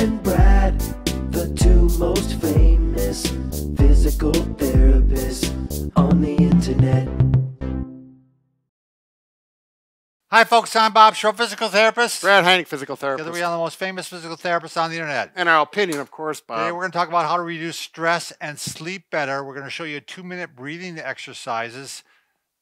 and Brad, the two most famous physical therapists on the internet. Hi folks, I'm Bob Shore, physical therapist. Brad Heineck, physical therapist. Together we are the most famous physical therapists on the internet. In our opinion, of course, Bob. Today we're going to talk about how to reduce stress and sleep better. We're going to show you 2-minute breathing exercises.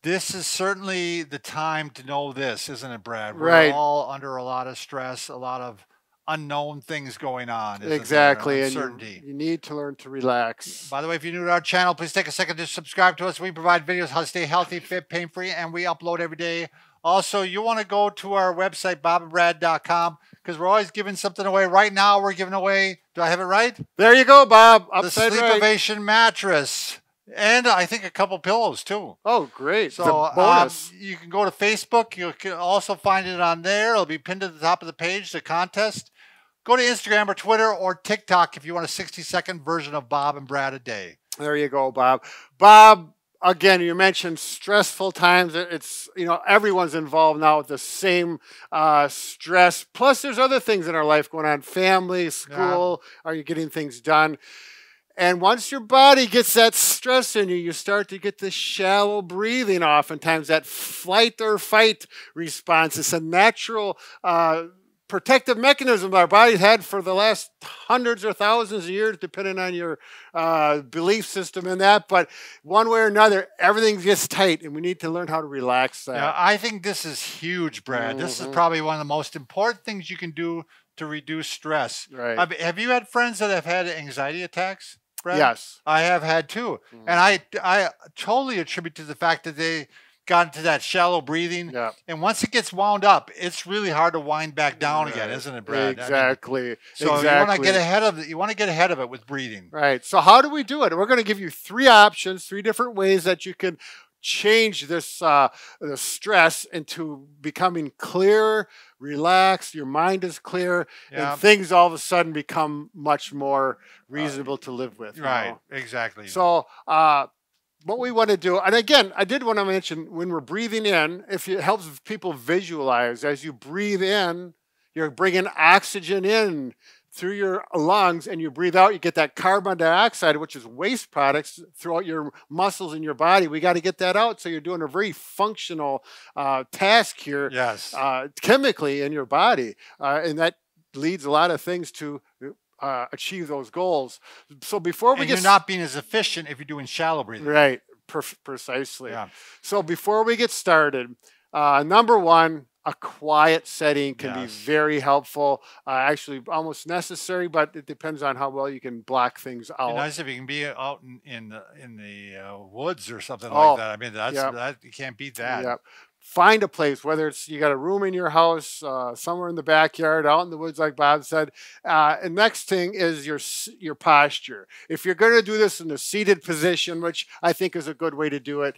This is certainly the time to know this, isn't it, Brad? We're all under a lot of stress, a lot of unknown things going on. Exactly, and uncertainty. you need to learn to relax. By the way, if you're new to our channel, please take a second to subscribe to us. We provide videos how to stay healthy, fit, pain-free, and we upload every day. Also, you want to go to our website, bobandbrad.com, because we're always giving something away. Right now, we're giving away, do I have it right? There you go, Bob. The Sleepovation mattress. And I think a couple pillows, too. Oh, great. So bonus. You can go to Facebook. You can also find it on there. It'll be pinned to the top of the page, the contest. Go to Instagram or Twitter or TikTok if you want a 60-second version of Bob and Brad a day. There you go, Bob. Bob, again, you mentioned stressful times. It's, you know, everyone's involved now with the same stress. Plus, there's other things in our life going on. Family, school. Are you getting things done? And once your body gets that stress in you, you start to get this shallow breathing oftentimes, that flight or fight response. It's a natural protective mechanism our body's had for the last hundreds or thousands of years, depending on your belief system in that. But one way or another, everything gets tight, and we need to learn how to relax that. Yeah, I think this is huge, Brad. This is probably one of the most important things you can do to reduce stress. Right. Have you had friends that have had anxiety attacks, Brad? Yes. I have had too. And I totally attribute to the fact that they got into that shallow breathing. Yeah. And once it gets wound up, it's really hard to wind back down again, isn't it, Brad? Exactly. I mean, so you want to get ahead of it. You want to get ahead of it with breathing. Right. So how do we do it? We're going to give you 3 options, 3 different ways that you can change this the stress into becoming clear, relaxed, your mind is clear, and things all of a sudden become much more reasonable to live with. Right, exactly. So what we want to do, and again, I did want to mention when we're breathing in, if it helps people visualize, as you breathe in, you're bringing oxygen in through your lungs, and you breathe out, you get that carbon dioxide, which is waste products throughout your muscles in your body. We got to get that out. So you're doing a very functional task here, chemically in your body. And that leads a lot of things to achieve those goals. So before we you're not being as efficient if you're doing shallow breathing. Right, precisely. Yeah. So before we get started, number 1, a quiet setting can be very helpful, actually almost necessary, but it depends on how well you can block things out. It'd be nice if you can be out in the woods or something like that. I mean, that you can't beat that. Yeah. Find a place, whether it's you got a room in your house, somewhere in the backyard, out in the woods, like Bob said. And next thing is your posture. If you're going to do this in a seated position, which I think is a good way to do it,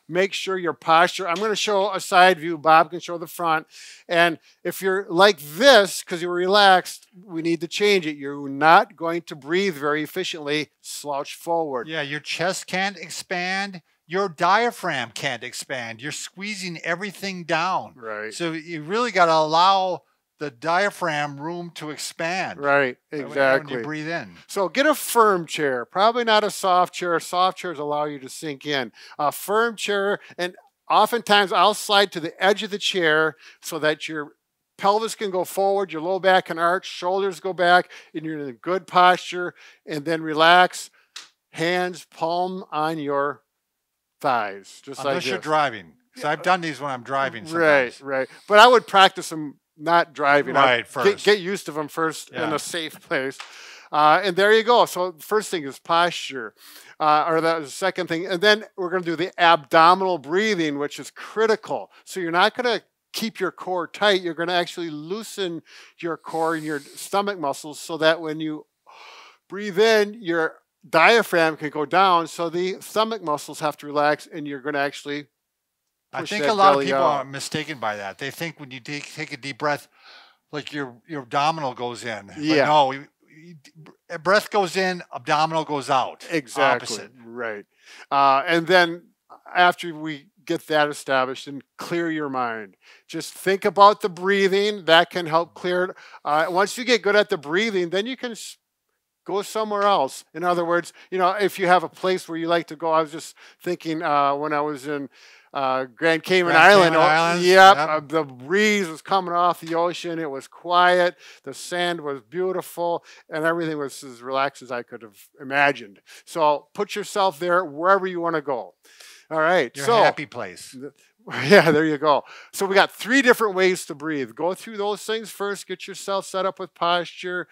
make sure your posture. I'm going to show a side view. Bob can show the front. And if you're like this, because you're relaxed, we need to change it. You're not going to breathe very efficiently. Slouch forward. Yeah, your chest can't expand. Your diaphragm can't expand. You're squeezing everything down. Right. So you really got to allow the diaphragm room to expand. Right, exactly. When you breathe in. So get a firm chair, probably not a soft chair. Soft chairs allow you to sink in. A firm chair, and oftentimes I'll slide to the edge of the chair so that your pelvis can go forward, your low back can arch, shoulders go back, and you're in a good posture, and then relax. Hands palm on your thighs, just like unless this. You're driving. So I've done these when I'm driving sometimes. Right. But I would practice them not driving. First. Get used to them first in a safe place. And there you go. So first thing is posture, or the second thing. And then we're going to do the abdominal breathing, which is critical. So you're not going to keep your core tight. You're going to actually loosen your core and your stomach muscles so that when you breathe in, your diaphragm can go down, so the stomach muscles have to relax, and you're going to actually I think a lot of people are mistaken by that. They think when you take a deep breath, like your abdominal goes in. Yeah. But no, breath goes in, abdominal goes out. Exactly. Opposite. Right. And then after we get that established and clear your mind. Just think about the breathing. That can help clear it. Once you get good at the breathing, then you can go somewhere else. In other words, if you have a place where you like to go, I was just thinking when I was in Grand Cayman Islands. Yep. The breeze was coming off the ocean. It was quiet. The sand was beautiful, and everything was as relaxed as I could have imagined. So put yourself there wherever you want to go. All right. Your happy place. Yeah, there you go. So we got 3 different ways to breathe. Go through those things first. Get yourself set up with posture,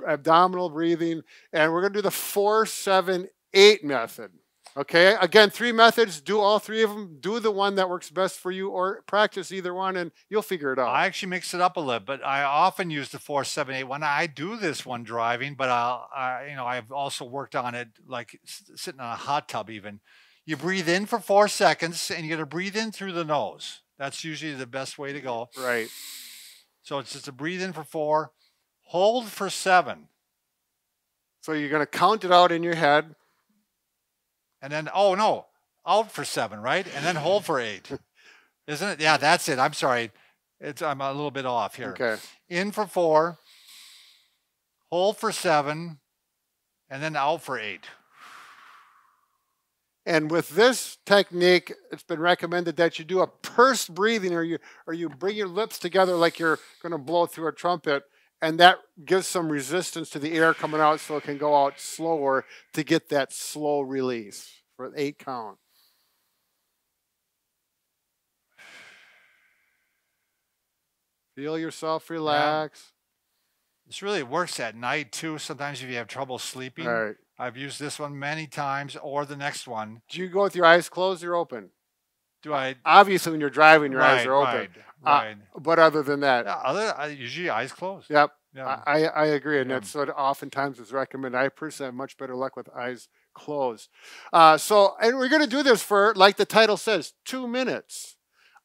abdominal breathing, and we're going to do the 4-7-8 method. Okay, again, 3 methods. Do all 3 of them. Do the one that works best for you, or practice either one, and you'll figure it out. I actually mix it up a little, but I often use the 4-7-8 one. I do this one driving, but I've also worked on it like sitting in a hot tub even. You breathe in for 4 seconds, and you're going to breathe in through the nose. That's usually the best way to go. Right. So it's just a breathe in for 4, hold for 7. So you're going to count it out in your head. And then, oh no, out for 7, right? And then hold for 8. Isn't it? Yeah, that's it. I'm sorry. I'm a little bit off here. Okay. In for 4, hold for 7, and then out for 8. And with this technique, it's been recommended that you do a pursed breathing, or you bring your lips together like you're going to blow through a trumpet, and that gives some resistance to the air coming out so it can go out slower to get that slow release for an 8 count. Feel yourself relax. Yeah. This really works at night too. Sometimes if you have trouble sleeping. Right. I've used this one many times, or the next one. Do you go with your eyes closed or open? Do I? Obviously, when you're driving, your eyes are open. Right. But other than that, yeah, usually eyes closed. Yep. Yeah. I agree, and that's what oftentimes is recommended. I personally have much better luck with eyes closed. And we're going to do this for, like the title says, 2 minutes.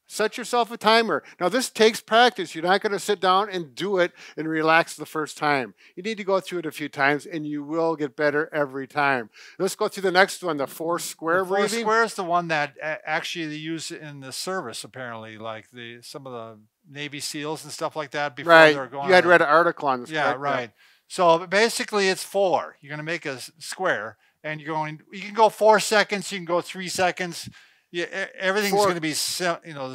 Set yourself a timer. Now, this takes practice. You're not going to sit down and do it and relax the first time. You need to go through it a few times, and you will get better every time. Let's go through the next one, the 4-square breathing. 4 square is the one that actually they use in the service, apparently, like some of the Navy SEALs and stuff like that. Before they're going. You had read an article on this. Yeah, right. Yeah. So basically, it's 4. You're going to make a square, and you can go 4 seconds. You can go 3 seconds. Yeah, everything's going to be the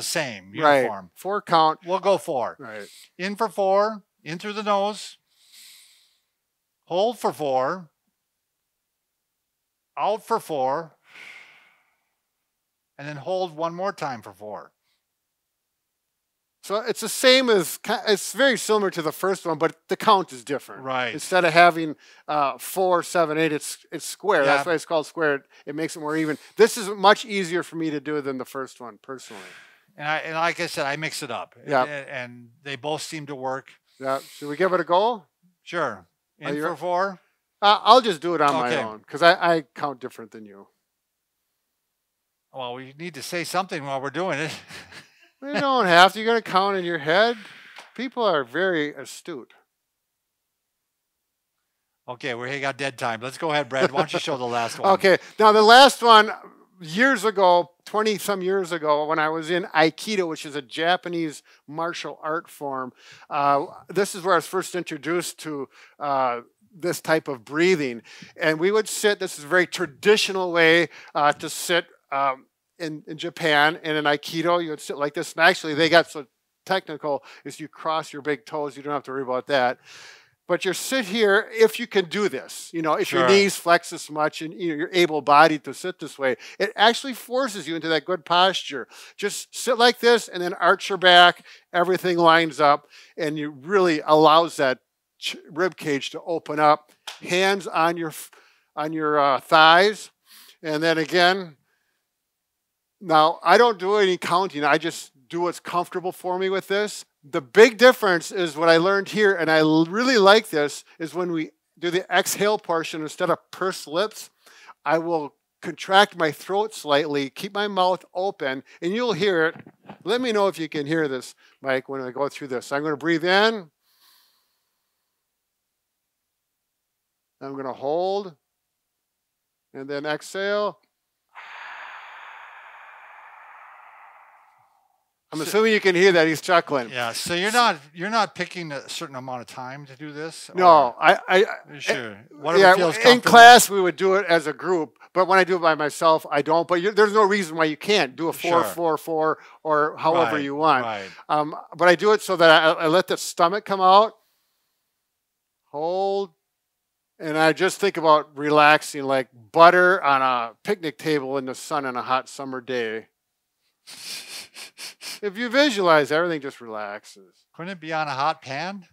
same, uniform. Right. 4 count. We'll go 4. Right. In for 4, in through the nose. Hold for 4. Out for 4. And then hold one more time for 4. So it's the same as, it's very similar to the first one, but the count is different. Right. Instead of having 4, 7, 8, it's square. Yeah. That's why it's called square. It makes it more even. This is much easier for me to do than the first one, personally. And like I said, I mix it up. Yeah. And they both seem to work. Yeah. Should we give it a go? Sure. In for 4? I'll just do it on my own, because I count different than you. Well, we need to say something while we're doing it. You don't have to. You're going to count in your head. People are very astute. Okay, we got dead time. Let's go ahead, Brad. Why don't you show the last one? Okay. Now, the last one, years ago, 20-some years ago, when I was in Aikido, which is a Japanese martial art form, this is where I was first introduced to this type of breathing. And we would sit. This is a very traditional way to sit in Japan, and in Aikido, you would sit like this. And actually, they got so technical is you cross your big toes. You don't have to worry about that. But you sit here if you can do this. If your knees flex this much and you're able-bodied to sit this way, it actually forces you into that good posture. Just sit like this and then arch your back. Everything lines up, and you really allows that rib cage to open up. Hands on your thighs, and then again. Now, I don't do any counting. I just do what's comfortable for me with this. The big difference is what I learned here, and I really like this, is when we do the exhale portion, instead of pursed lips, I will contract my throat slightly, keep my mouth open, and you'll hear it. Let me know if you can hear this, Mike, when I go through this. I'm going to breathe in. I'm going to hold, and then exhale. I'm assuming you can hear that he's chuckling. Yeah. So you're not picking a certain amount of time to do this. No, Sure. Whatever feels comfortable. In class we would do it as a group, but when I do it by myself, I don't. But there's no reason why you can't do a 4-4-4 or however you want. Right. But I do it so that I let the stomach come out, hold, and I just think about relaxing like butter on a picnic table in the sun on a hot summer day. If you visualize, everything just relaxes. Couldn't it be on a hot pan?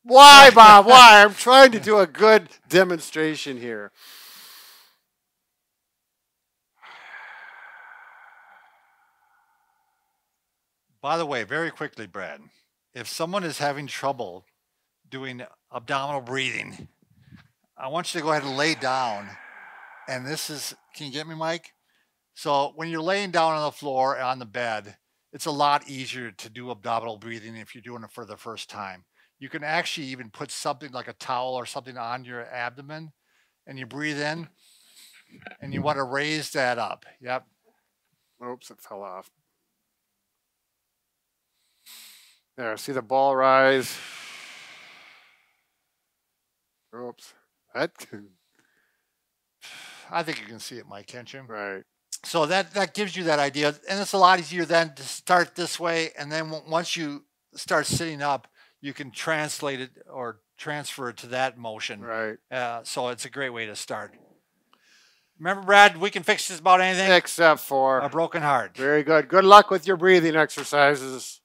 Why, Bob? Why? I'm trying to do a good demonstration here. By the way, very quickly, Brad, if someone is having trouble doing abdominal breathing, I want you to go ahead and lay down. And this is, can you get me, Mike? So when you're laying down on the floor, on the bed, it's a lot easier to do abdominal breathing if you're doing it for the first time. You can actually even put something like a towel or something on your abdomen, and you breathe in, and you want to raise that up. Yep. Oops, it fell off. There, see the ball rise. Oops. That I think you can see it, Mike, can't you? right. So that gives you that idea. And it's a lot easier then to start this way. And then once you start sitting up, you can translate it or transfer it to that motion. Right. So it's a great way to start. Remember, Brad, we can fix just about anything. Except for a broken heart. Very good. Good luck with your breathing exercises.